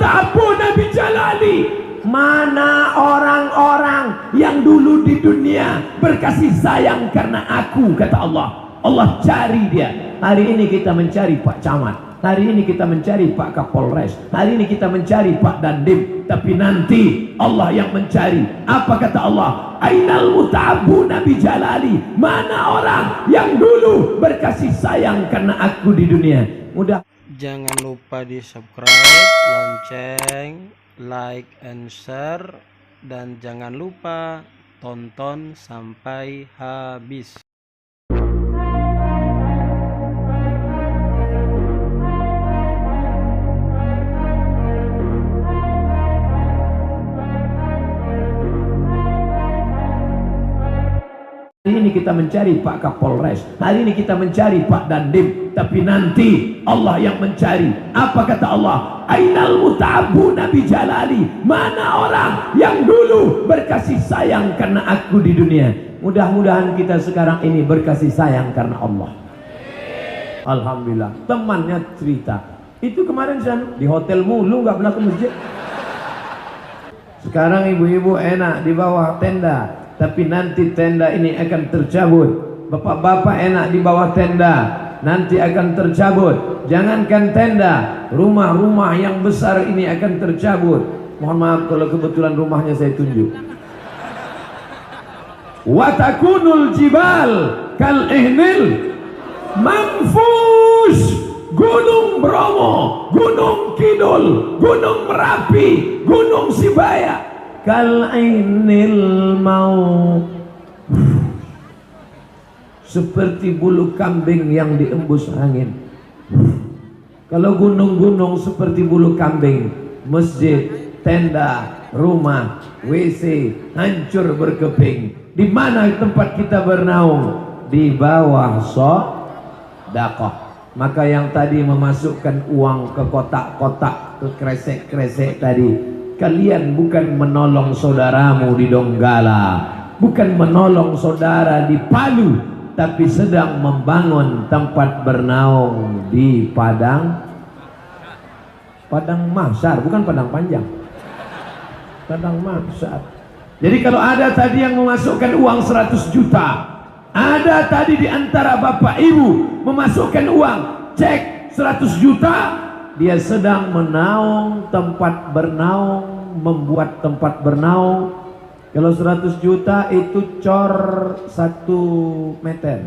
muta'abbuna bi jalali. Mana orang-orang yang dulu di dunia berkasih sayang karena aku, kata Allah. Allah cari dia. Hari ini kita mencari Pak Camat, hari ini kita mencari Pak Kapolres, hari ini kita mencari Pak Dandim. Tapi nanti Allah yang mencari. Apa kata Allah? Ainal muta'abbuna bi jalali. Mana orang yang dulu berkasih sayang karena aku di dunia. Mudah. Jangan lupa di subscribe, lonceng, like and share, dan jangan lupa tonton sampai habis. Hari ini kita mencari Pak Kapolres, hari ini kita mencari Pak Dandim. Tapi nanti Allah yang mencari. Apa kata Allah? Ainal muta'abbuna bi jalali. Mana orang yang dulu berkasih sayang karena aku di dunia. Mudah-mudahan kita sekarang ini berkasih sayang karena Allah. Alhamdulillah. Temannya cerita, itu kemarin di hotel mulu, nggak pernah ke masjid. Sekarang ibu-ibu enak di bawah tenda. Tapi nanti tenda ini akan tercabut. Bapak-bapak enak di bawah tenda, nanti akan tercabut. Jangankan tenda, rumah-rumah yang besar ini akan tercabut. Mohon maaf kalau kebetulan rumahnya saya tunjuk. Wa takunul jibal kal ihnil manfush. Gunung Bromo, Gunung Kidul, Gunung Merapi, Gunung Sibaya kal ainil mau, seperti bulu kambing yang diembus angin. Kalau gunung-gunung seperti bulu kambing, masjid, tenda, rumah, WC hancur berkeping. Di mana tempat kita bernaung? Di bawah sedekah. Maka yang tadi memasukkan uang ke kotak-kotak, ke kresek-kresek tadi, kalian bukan menolong saudaramu di Donggala, bukan menolong saudara di Palu, tapi sedang membangun tempat bernaung di Padang Mahsyar, bukan Padang Panjang, Padang Mahsyar. Jadi kalau ada tadi yang memasukkan uang 100 juta, ada tadi di antara bapak ibu memasukkan uang cek 100 juta, dia sedang menaung tempat bernaung, membuat tempat bernaung. Kalau 100 juta itu cor 1 meter.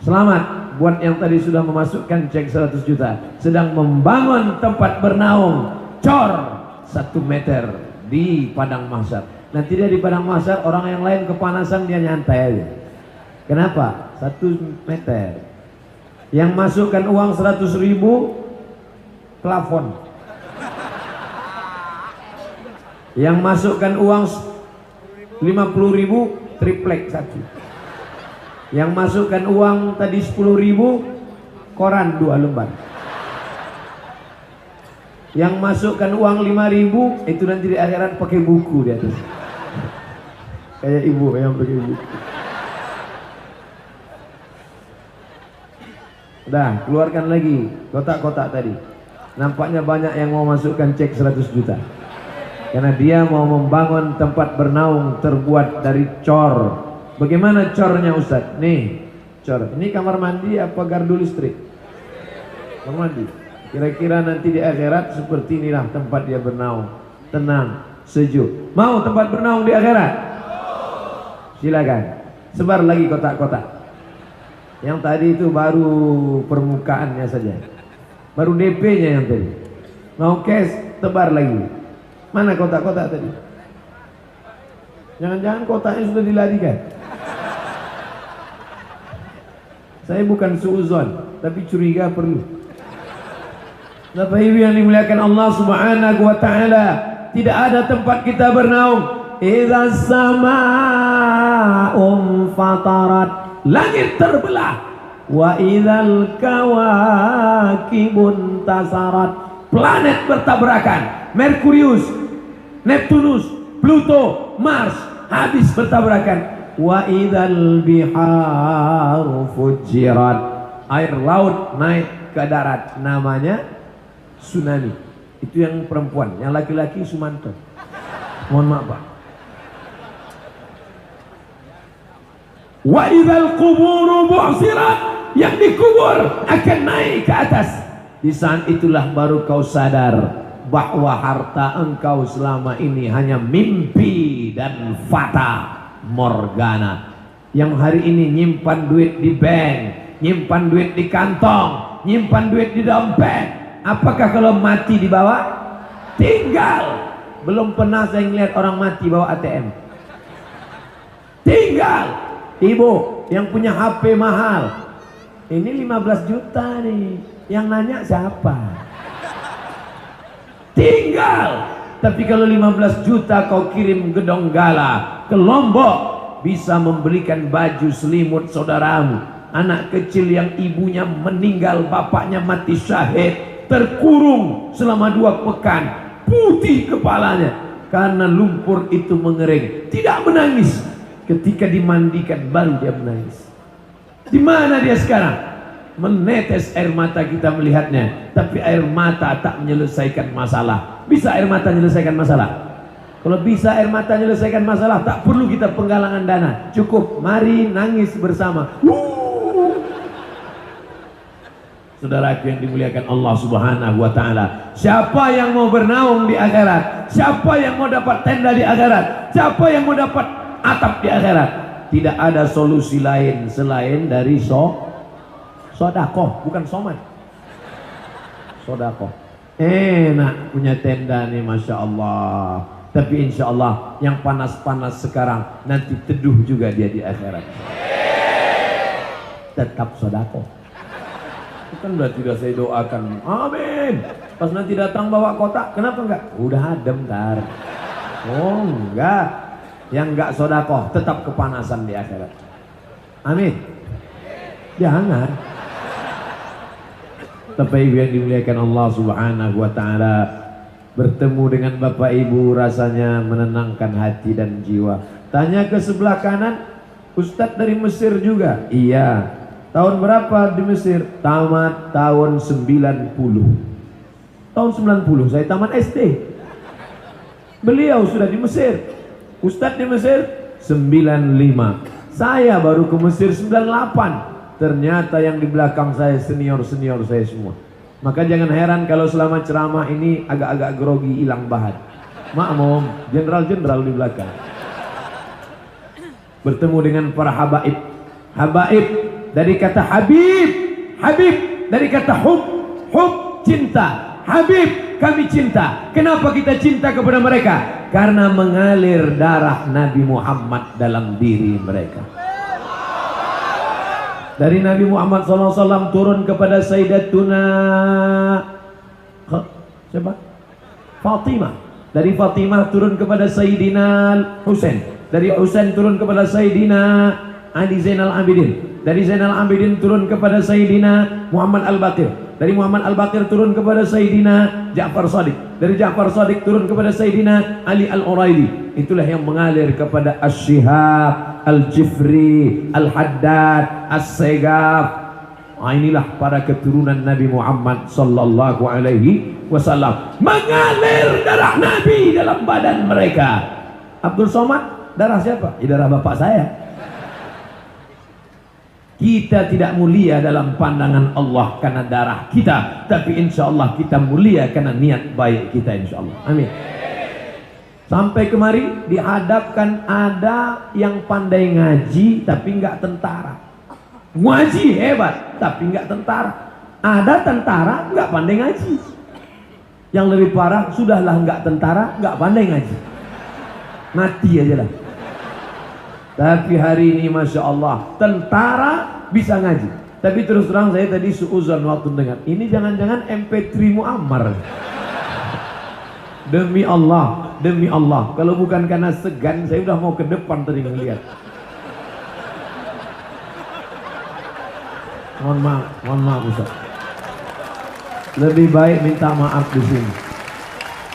Selamat buat yang tadi sudah memasukkan cek 100 juta, sedang membangun tempat bernaung cor 1 meter di Padang Mahsyar. Nanti dia di Padang Mahsyar, orang yang lain kepanasan, dia nyantai aja. Kenapa? 1 meter. Yang masukkan uang 100.000 plafon. Yang masukkan uang 50.000 triplek 1. Yang masukkan uang tadi 10.000 koran 2 lembar. Yang masukkan uang 5.000 itu nanti di akhirat pakai buku di atas. Kayak ibu yang pakai buku. Udah, keluarkan lagi kotak-kotak tadi. Nampaknya banyak yang mau masukkan cek 100 juta. Karena dia mau membangun tempat bernaung terbuat dari cor. Bagaimana cornya Ustadz? Nih, cor. Ini kamar mandi apa gardu listrik? Kamar mandi. Kira-kira nanti di akhirat seperti inilah tempat dia bernaung. Tenang, sejuk. Mau tempat bernaung di akhirat? Silakan. Sebar lagi kotak-kotak. Yang tadi itu baru permukaannya saja. Baru DP-nya yang tadi. Mau cash, tebar lagi. Mana kotak-kotak tadi? Jangan-jangan kotaknya sudah dilarikan. Saya bukan suuzon, tapi curiga perlu. Bapak Ibu yang dimuliakan Allah Subhanahu wa taala, tidak ada tempat kita bernaung. Idza samaa'un fatarat, langit terbelah. Wa idzal kawakibun tasarat, planet bertabrakan. Merkurius, Neptunus, Pluto, Mars habis bertabrakan. Wa idzal biharu fujirat, air laut naik ke darat, namanya Tsunami. Itu yang perempuan, yang laki-laki Sumanto. Mohon maaf Pak. Wa idzal quburu bu'sirat, yang dikubur akan naik ke atas. Di saat itulah baru kau sadar bahwa harta engkau selama ini hanya mimpi dan fata morgana. Yang hari ini nyimpan duit di bank, nyimpan duit di kantong, nyimpan duit di dompet, apakah kalau mati dibawa? Tinggal. Belum pernah saya ngeliat orang mati bawa ATM. Tinggal. Ibu yang punya HP mahal, ini 15 juta nih, yang nanya siapa? Tinggal. Tapi kalau 15 juta kau kirim ke Donggala, ke Lombok, bisa membelikan baju selimut saudaramu. Anak kecil yang ibunya meninggal, bapaknya mati syahid, terkurung selama 2 pekan, putih kepalanya karena lumpur itu mengering, tidak menangis. Ketika dimandikan baru dia menangis. Di mana dia sekarang? Menetes air mata kita melihatnya, tapi air mata tak menyelesaikan masalah. Bisa air mata menyelesaikan masalah? Kalau bisa air mata menyelesaikan masalah, tak perlu kita penggalangan dana. Cukup mari nangis bersama. Saudaraku yang dimuliakan Allah Subhanahu wa taala, siapa yang mau bernaung di akhirat? Siapa yang mau dapat tenda di akhirat? Siapa yang mau dapat atap di akhirat? Tidak ada solusi lain selain dari sodakoh, bukan soman. Sodakoh. Enak punya tenda nih, masya Allah. Tapi insya Allah yang panas-panas sekarang nanti teduh juga dia di akhirat. Tetap sodakoh. Itu kan berarti sudah saya doakan, amin. Pas nanti datang bawa kotak, kenapa enggak? Udah adem ntar. Oh enggak. Yang enggak sodakoh tetap kepanasan di akhirat. Amin. Jangan. Bapak Ibu yang dimuliakan Allah Subhanahu wa taala, bertemu dengan Bapak Ibu rasanya menenangkan hati dan jiwa. Tanya ke sebelah kanan, Ustadz dari Mesir juga? Iya. Tahun berapa di Mesir? Tamat tahun 90. Tahun 90 saya tamat SD. Beliau sudah di Mesir. Ustadz di Mesir 95. Saya baru ke Mesir 98. Ternyata yang di belakang saya senior-senior saya semua. Maka jangan heran kalau selama ceramah ini agak-agak grogi, hilang bahan. Maklum, jenderal-jenderal di belakang. Bertemu dengan para habaib. Habaib dari kata Habib. Habib dari kata hub. Hub, cinta. Habib, kami cinta. Kenapa kita cinta kepada mereka? Karena mengalir darah Nabi Muhammad dalam diri mereka. Dari Nabi Muhammad SAW turun kepada Sayyidatuna siapa? Fatimah. Dari Fatimah turun kepada Sayyidina Husain. Dari Husain turun kepada Sayyidina Ali Zainal Abidin. Dari Zainal Abidin turun kepada Sayyidina Muhammad Al-Baqir. Dari Muhammad Al-Baqir turun kepada Sayyidina Ja'far Shadiq. Dari Ja'far Shadiq turun kepada Sayyidina Ali Al-Uraidi. Itulah yang mengalir kepada Asy-Syihab, Al-Jifri, Al-Haddad, As-Segaf. Inilah para keturunan Nabi Muhammad sallallahu alaihi wasallam. Mengalir darah Nabi dalam badan mereka. Abdul Somad, darah siapa? Darah bapak saya. Kita tidak mulia dalam pandangan Allah karena darah kita, tapi insya Allah kita mulia karena niat baik kita, insya Allah. Amin. Sampai kemari dihadapkan ada yang pandai ngaji tapi nggak tentara. Ngaji hebat tapi nggak tentara. Ada tentara nggak pandai ngaji. Yang lebih parah, sudahlah nggak tentara nggak pandai ngaji, mati aja lah. Tapi hari ini masya Allah tentara bisa ngaji. Tapi terus terang saya tadi suuzon waktu dengar ini, jangan-jangan MP3 Muammar. Demi Allah, demi Allah, kalau bukan karena segan saya udah mau ke depan tadi ngeliat. Mohon maaf Ustaz. Lebih baik minta maaf di sini.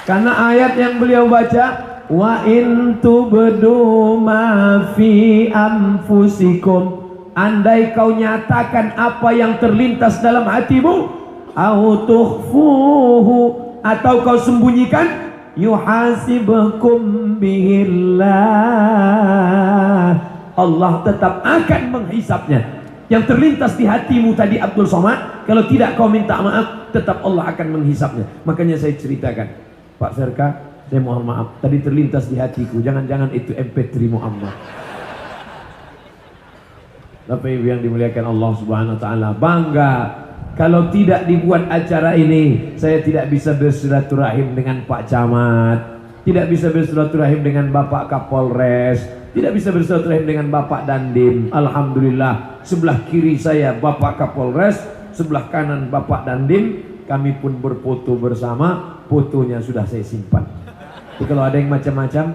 Karena ayat yang beliau baca, wa in tubdu ma fi anfusikum, andai kau nyatakan apa yang terlintas dalam hatimu, au tukhfuhu, atau kau sembunyikan, yuhasibukum bihillah, Allah tetap akan menghisapnya. Yang terlintas di hatimu tadi Abdul Somad, kalau tidak kau minta maaf, tetap Allah akan menghisapnya. Makanya saya ceritakan, Pak Serka, saya mohon maaf, tadi terlintas di hatiku, jangan-jangan itu MP3 Muhammad. Tapi yang dimuliakan Allah Subhanahu wa taala, bangga kalau tidak dibuat acara ini, saya tidak bisa bersilaturahim dengan Pak Camat, tidak bisa bersilaturahim dengan Bapak Kapolres, tidak bisa bersilaturahim dengan Bapak Dandim. Alhamdulillah, sebelah kiri saya Bapak Kapolres, sebelah kanan Bapak Dandim. Kami pun berfoto bersama, fotonya sudah saya simpan. Jadi kalau ada yang macam-macam,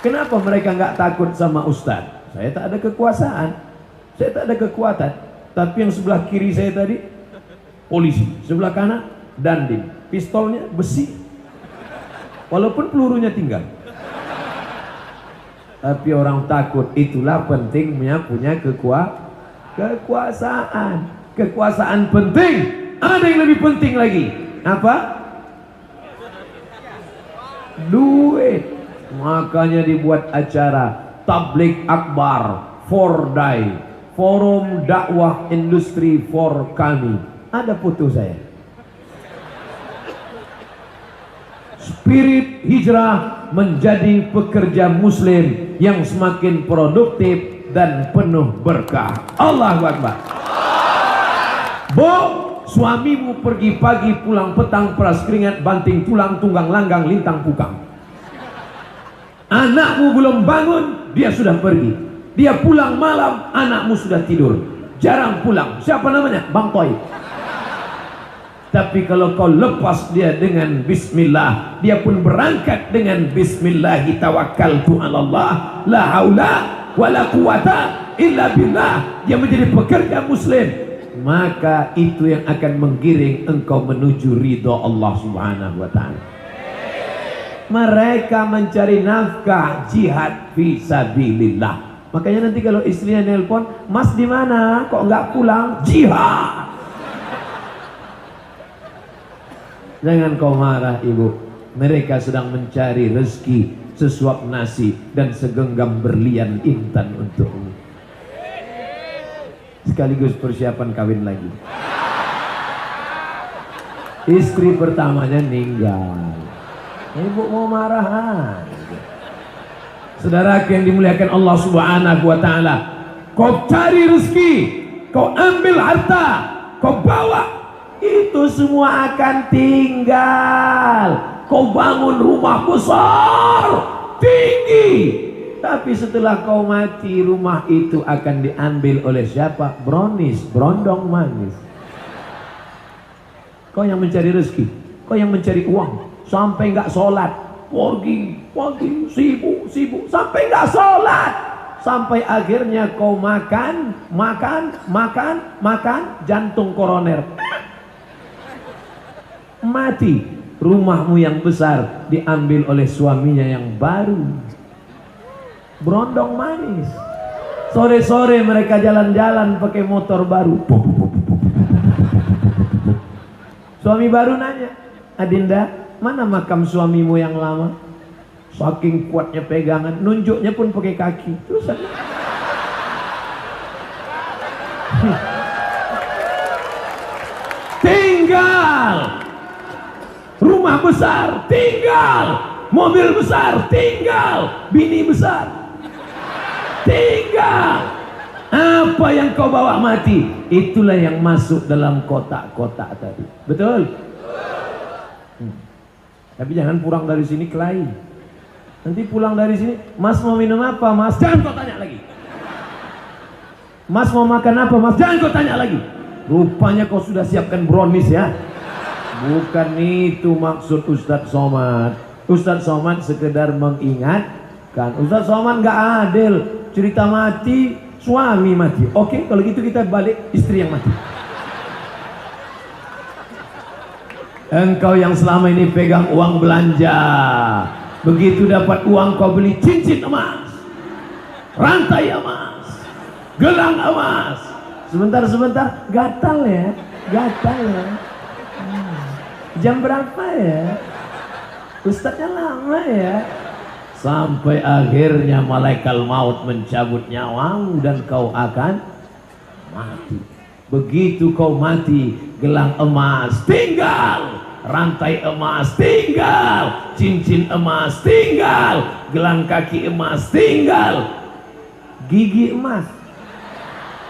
kenapa mereka nggak takut sama Ustadz? Saya tak ada kekuasaan, saya tak ada kekuatan. Tapi yang sebelah kiri saya tadi polisi, sebelah kanan Dandim, pistolnya besi, walaupun pelurunya tinggal. Tapi orang takut, itulah pentingnya punya kekuasaan. Kekuasaan penting, ada yang lebih penting lagi. Apa? Duit. Makanya dibuat acara Tabligh Akbar for Day, Forum Dakwah Industri for Kami. Ada foto saya. Spirit hijrah menjadi pekerja muslim yang semakin produktif dan penuh berkah. Allahu Akbar. Bu, suamimu pergi pagi pulang petang, peras keringat, banting tulang, tunggang langgang, lintang pukang. Anakmu belum bangun, dia sudah pergi. Dia pulang malam, anakmu sudah tidur. Jarang pulang. Siapa namanya? Bang Toy. Tapi kalau kau lepas dia dengan bismillah, dia pun berangkat dengan bismillahi tawakkaltu 'alallah la haula wala quwata illa billah. Dia menjadi pekerja muslim. Maka itu yang akan menggiring engkau menuju ridha Allah Subhanahu wa taala. Mereka mencari nafkah, jihad fisabilillah. Makanya nanti kalau istrinya nelpon, "Mas di mana? Kok nggak pulang?" Jihad. Jangan kau marah ibu. Mereka sedang mencari rezeki, sesuap nasi dan segenggam berlian intan untukmu. Sekaligus persiapan kawin lagi. Istri pertamanya meninggal. Ibu mau marah. Saudara yang dimuliakan Allah Subhanahu wa taala, kau cari rezeki, kau ambil harta, kau bawa, itu semua akan tinggal. Kau bangun rumah besar, tinggi, tapi setelah kau mati, rumah itu akan diambil oleh siapa? Brownies, brondong manis. Kau yang mencari rezeki, kau yang mencari uang, sampai nggak sholat, pergi, sibuk, sampai nggak sholat, sampai akhirnya kau makan, jantung koroner. Mati, rumahmu yang besar diambil oleh suaminya yang baru, brondong manis. Sore-sore mereka jalan-jalan pakai motor baru. Suami baru nanya, "Adinda, mana makam suamimu yang lama?" Saking kuatnya pegangan, nunjuknya pun pakai kaki. Terus tinggal rumah besar, tinggal mobil besar, tinggal bini besar, tinggal apa yang kau bawa mati, itulah yang masuk dalam kotak-kotak tadi. Betul? Tapi jangan pulang dari sini kelahi. Nanti pulang dari sini, "Mas mau minum apa mas?" Jangan kau tanya lagi. "Mas mau makan apa mas?" Jangan kau tanya lagi. Rupanya kau sudah siapkan brownies ya. Bukan itu maksud Ustadz Somad. Ustadz Somad sekedar mengingatkan. Ustadz Somad nggak adil. Cerita mati, suami mati. Oke, kalau gitu kita balik istri yang mati. Engkau yang selama ini pegang uang belanja, begitu dapat uang kau beli cincin emas, rantai emas, gelang emas. Sebentar, gatal ya. Jam berapa ya? Ustadznya lama ya. Sampai akhirnya malaikat maut mencabut nyawamu dan kau akan mati. Begitu kau mati, gelang emas tinggal, rantai emas tinggal, cincin emas tinggal, gelang kaki emas tinggal, gigi emas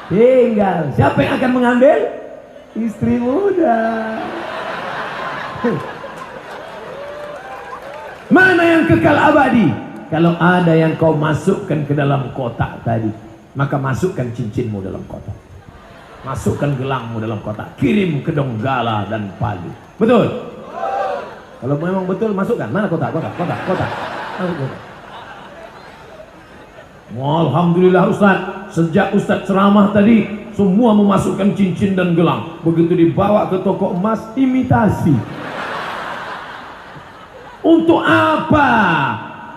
tinggal. Siapa yang akan mengambil? Istri muda. Mana yang kekal abadi? Kalau ada yang kau masukkan ke dalam kotak tadi, maka masukkan cincinmu dalam kotak, masukkan gelangmu dalam kotak, kirim ke Donggala dan Palu. Betul? Kalau memang betul, masukkan. Mana kotak? Masukkan. Alhamdulillah Ustaz, sejak Ustaz ceramah tadi, semua memasukkan cincin dan gelang. Begitu dibawa ke toko emas, imitasi. Untuk apa?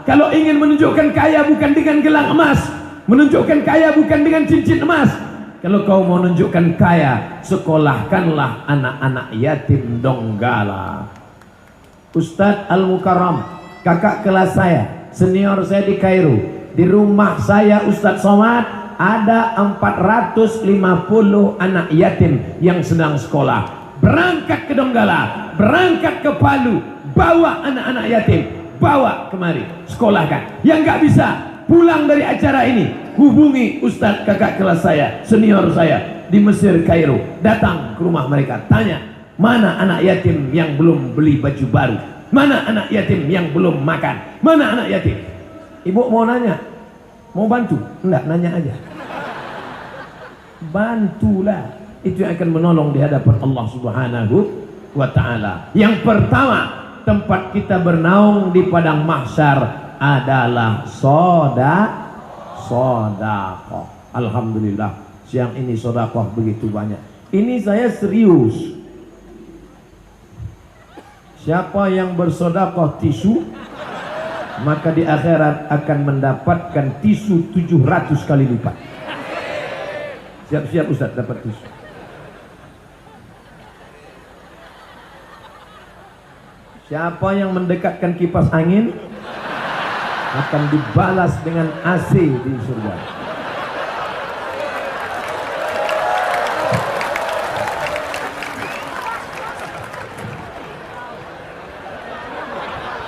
Kalau ingin menunjukkan kaya bukan dengan gelang emas, menunjukkan kaya bukan dengan cincin emas. Kalau kau mau menunjukkan kaya, sekolahkanlah anak-anak yatim Donggala. Ustadz Al-Mukarram, kakak kelas saya, senior saya di Kairo. Di rumah saya Ustadz Somad ada 450 anak yatim yang sedang sekolah. Berangkat ke Donggala, berangkat ke Palu, bawa anak-anak yatim, bawa kemari, sekolahkan. Yang nggak bisa pulang dari acara ini, hubungi Ustadz kakak kelas saya, senior saya di Mesir Kairo. Datang ke rumah mereka, tanya, mana anak yatim yang belum beli baju baru? Mana anak yatim yang belum makan? Mana anak yatim? Ibu mau nanya, mau bantu? Enggak, nanya aja. Bantulah, itu yang akan menolong di hadapan Allah Subhanahu wa ta'ala. Yang pertama, tempat kita bernaung di padang mahsyar adalah sodakoh. Alhamdulillah, siang ini sodakoh begitu banyak. Ini saya serius. Siapa yang bersodakoh tisu, maka di akhirat akan mendapatkan tisu 700 kali lipat. Siap-siap Ustaz dapat tisu. Siapa yang mendekatkan kipas angin akan dibalas dengan AC di surga.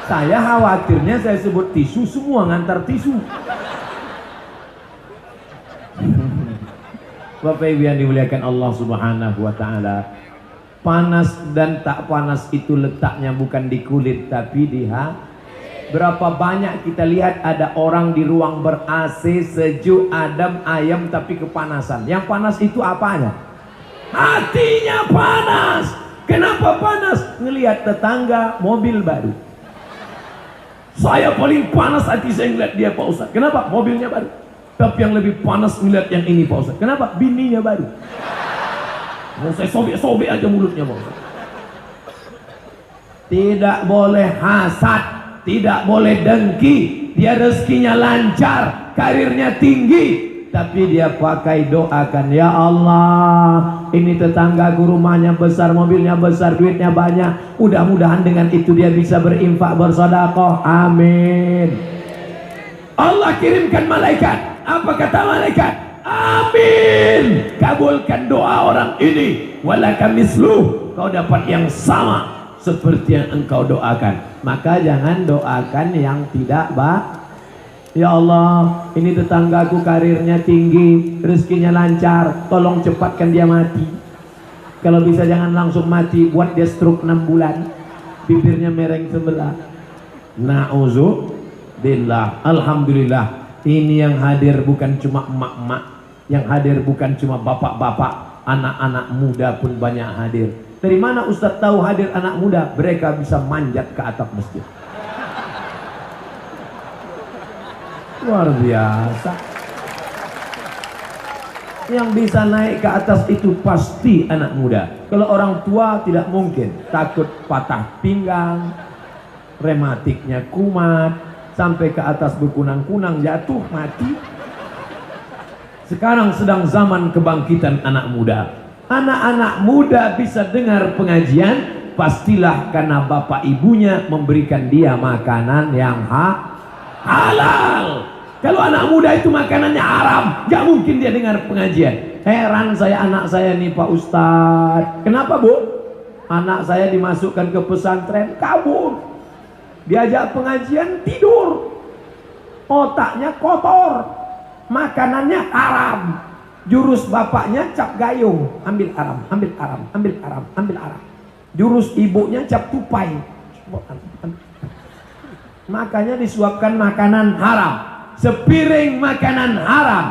Saya khawatirnya saya sebut tisu, semua ngantar tisu. Bapak Ibu yang dimuliakan Allah Subhanahu wa ta'ala, panas dan tak panas itu letaknya bukan di kulit tapi di hati. Berapa banyak kita lihat ada orang di ruang ber-AC, sejuk, adem, ayam, tapi kepanasan. Yang panas itu apanya? Hatinya panas. Kenapa panas? Ngelihat tetangga mobil baru. Saya paling panas hati saya ngeliat dia Pak Ustaz. Kenapa? Mobilnya baru. Tapi yang lebih panas ngeliat yang ini Pak Ustaz. Kenapa? Bininya baru. Mau saya sobek-sobek aja mulutnya Pak Ustaz. Tidak boleh hasad, tidak boleh dengki. Dia rezekinya lancar, karirnya tinggi, tapi dia pakai doakan, ya Allah, ini tetanggaku rumahnya besar, mobilnya besar, duitnya banyak, mudah-mudahan dengan itu dia bisa berinfak, bersedekah. Amin. Allah kirimkan malaikat. Apa kata malaikat? Amin. Kabulkan doa orang ini. Walaka misluh, kau dapat yang sama seperti yang engkau doakan. Maka jangan doakan yang tidak baik. Ya Allah, ini tetanggaku karirnya tinggi, rezekinya lancar, tolong cepatkan dia mati. Kalau bisa jangan langsung mati, buat dia stroke 6 bulan, bibirnya mereng sebelah. Na'udzubillah. Alhamdulillah, ini yang hadir bukan cuma emak-emak, yang hadir bukan cuma bapak-bapak, anak-anak muda pun banyak hadir. Dari mana Ustadz tahu hadir anak muda? Mereka bisa manjat ke atap masjid. Luar biasa. Yang bisa naik ke atas itu pasti anak muda. Kalau orang tua tidak mungkin, takut patah pinggang, rematiknya kumat, sampai ke atas berkunang-kunang, jatuh mati. Sekarang sedang zaman kebangkitan anak muda. Anak-anak muda bisa dengar pengajian, pastilah karena bapak ibunya memberikan dia makanan yang halal. Kalau anak muda itu makanannya haram, gak mungkin dia dengar pengajian. Heran saya anak saya nih Pak Ustadz. Kenapa Bu? Anak saya dimasukkan ke pesantren, kabur. Diajak pengajian, tidur. Otaknya kotor, makanannya haram. Jurus bapaknya cap gayung, ambil haram, ambil haram, ambil haram, ambil haram. Jurus ibunya cap tupai, makanya disuapkan makanan haram. Sepiring makanan haram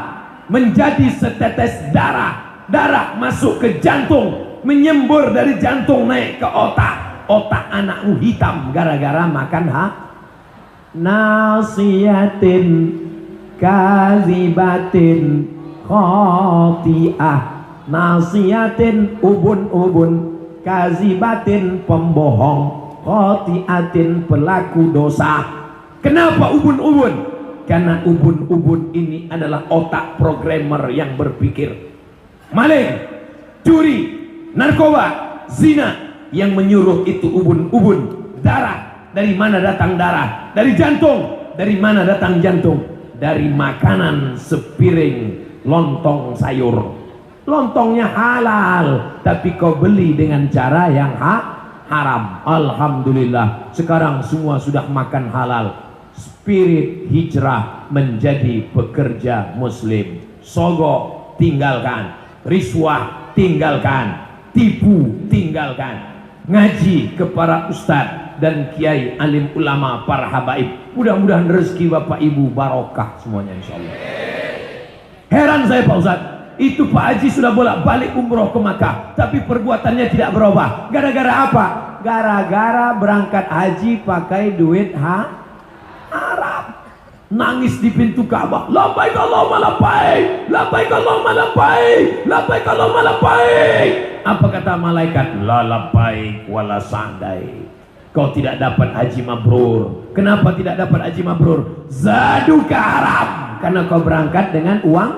menjadi setetes darah. Darah masuk ke jantung, menyembur dari jantung naik ke otak. Otak anakmu hitam gara-gara makan nasiyatin kazibatin khoti'ah. Nasiyatin ubun-ubun, kazibatin pembohong, khoti'atin pelaku dosa. Kenapa ubun-ubun? Karena ubun-ubun ini adalah otak programmer yang berpikir. Maling, curi, narkoba, zina, yang menyuruh itu ubun-ubun. Darah, dari mana datang darah? Dari jantung. Dari mana datang jantung? Dari makanan sepiring lontong sayur. Lontongnya halal, tapi kau beli dengan cara yang haram. Alhamdulillah, sekarang semua sudah makan halal. Spirit hijrah menjadi pekerja muslim. Sogok tinggalkan, riswah tinggalkan, tipu tinggalkan. Ngaji ke para ustadz dan kiai alim ulama, para habaib. Mudah-mudahan rezeki bapak ibu barokah semuanya insyaallah. Heran saya Pak Ustadz, itu Pak Haji sudah bolak-balik umroh ke Makkah, tapi perbuatannya tidak berubah. Gara-gara apa? Gara-gara berangkat haji pakai duit haram. Nangis di pintu Ka'bah, labbaik Allahumma labbaik, labbaik Allahumma labbaik, labbaik Allahumma labbaik. Apa kata malaikat? La labbaik wala sa'dai. Kau tidak dapat haji mabrur. Kenapa tidak dapat haji mabrur? Zaduka haram, karena kau berangkat dengan uang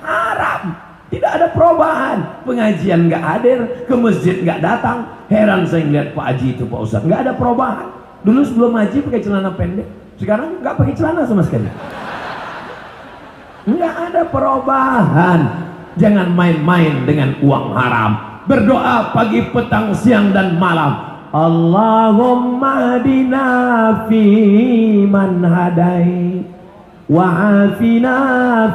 haram. Tidak ada perubahan. Pengajian nggak hadir, ke masjid nggak datang. Heran saya ngeliat Pak Haji itu Pak Ustadz, nggak ada perubahan. Dulu sebelum haji pakai celana pendek, sekarang nggak pakai celana sama sekali. Nggak ada perubahan. Jangan main-main dengan uang haram. Berdoa pagi, petang, siang dan malam. Allahumma hadina fi man hadai wa afina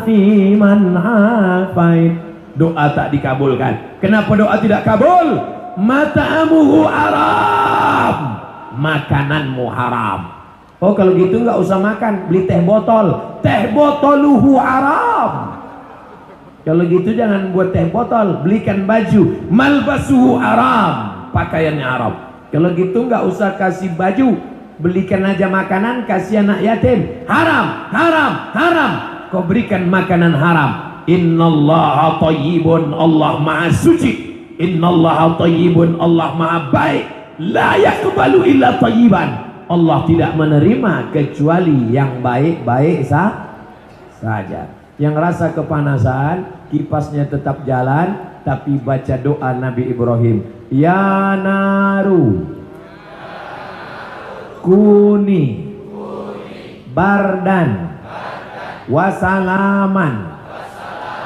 fi man afait. Doa tak dikabulkan. Kenapa doa tidak kabul? Mata'amuhu haram, makananmu haram. Oh kalau gitu nggak usah makan, beli teh botol. Teh botoluhu haram. Kalau gitu jangan buat teh botol, belikan baju. Malbasuhu haram, pakaiannya haram. Kalau gitu nggak usah kasih baju, belikan aja makanan, kasih anak yatim. Haram, haram, haram. Kau berikan makanan haram. Innallaha thayyibun, Allah maha suci. Innallaha thayyibun, Allah maha baik. La yaqbalu illa thayyiban. Allah tidak menerima kecuali yang baik-baik saja. Yang rasa kepanasan, kipasnya tetap jalan, tapi baca doa Nabi Ibrahim. Ya naru kuni bardan wasalaman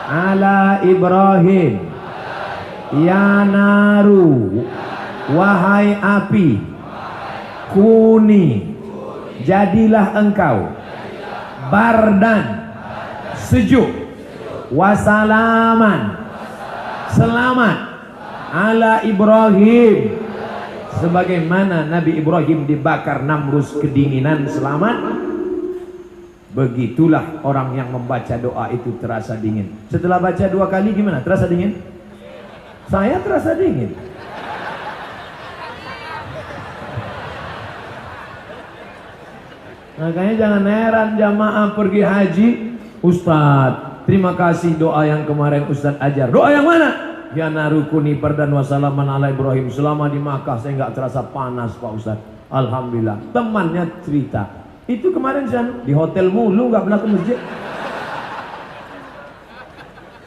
ala Ibrahim. Ya naru, wahai api, kuni, jadilah engkau, bardan, sejuk, wasalaman, selamat, ala Ibrahim, sebagaimana Nabi Ibrahim dibakar Namrus kedinginan selamat. Begitulah orang yang membaca doa itu terasa dingin. Setelah baca 2 kali gimana? Terasa dingin? Saya terasa dingin. Makanya jangan heran jamaah pergi haji, Ustadz, terima kasih doa yang kemarin Ustadz ajar. Doa yang mana? Ya narukuni bardan wasalaman ala Ibrahim. Selama di Makkah saya nggak terasa panas Pak Ustadz. Alhamdulillah. Temannya cerita, itu kemarin di hotel mulu, nggak pernah ke masjid.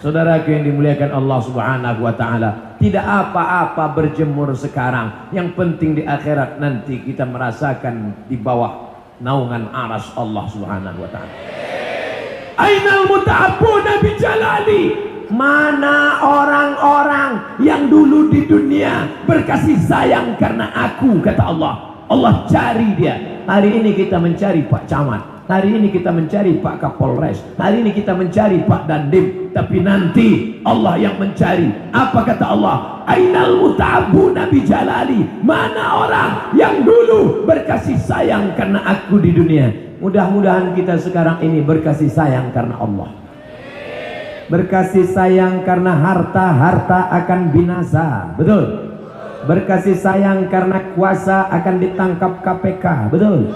Saudaraku yang dimuliakan Allah Subhanahu wa taala, tidak apa-apa berjemur sekarang. Yang penting di akhirat nanti kita merasakan di bawah naungan aras Allah Subhanahu wa taala. Ainal muta'abbuna bi jalali? Mana orang-orang yang dulu di dunia berkasih sayang karena aku, kata Allah. Allah cari dia. Hari ini kita mencari Pak Camat, hari ini kita mencari Pak Kapolres, hari ini kita mencari Pak Dandim, tapi nanti Allah yang mencari. Apa kata Allah? Ainal muta'abbuna bi jalali? Mana orang yang dulu berkasih sayang karena aku di dunia? Mudah-mudahan kita sekarang ini berkasih sayang karena Allah. Berkasih sayang karena harta akan binasa, betul? Berkasih sayang karena kuasa akan ditangkap KPK, betul?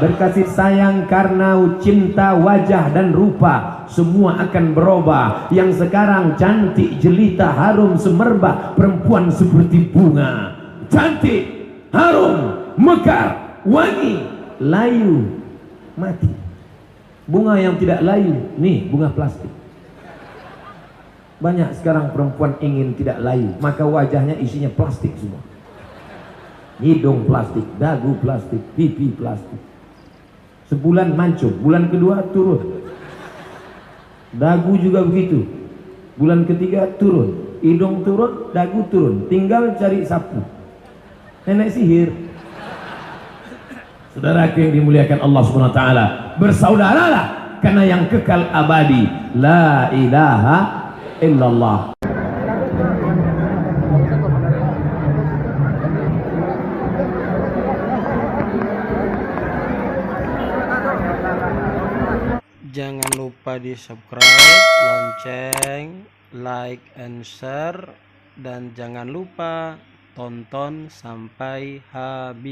Berkasih sayang karena cinta, wajah dan rupa semua akan berubah. Yang sekarang cantik, jelita, harum, semerbak, perempuan seperti bunga, cantik, harum, mekar, wangi, layu, mati. Bunga yang tidak layu, nih bunga plastik. Banyak sekarang perempuan ingin tidak layu, maka wajahnya isinya plastik semua. Hidung plastik, dagu plastik, pipi plastik. Sebulan mancung, bulan kedua turun. Dagu juga begitu. Bulan ketiga turun, hidung turun, dagu turun. Tinggal cari sapu. Nenek sihir. Saudaraku yang dimuliakan Allah Subhanahu wa taala, bersaudaralah karena yang kekal abadi, la ilaha illallah. Jangan lupa di subscribe, lonceng, like and share, dan jangan lupa tonton sampai habis.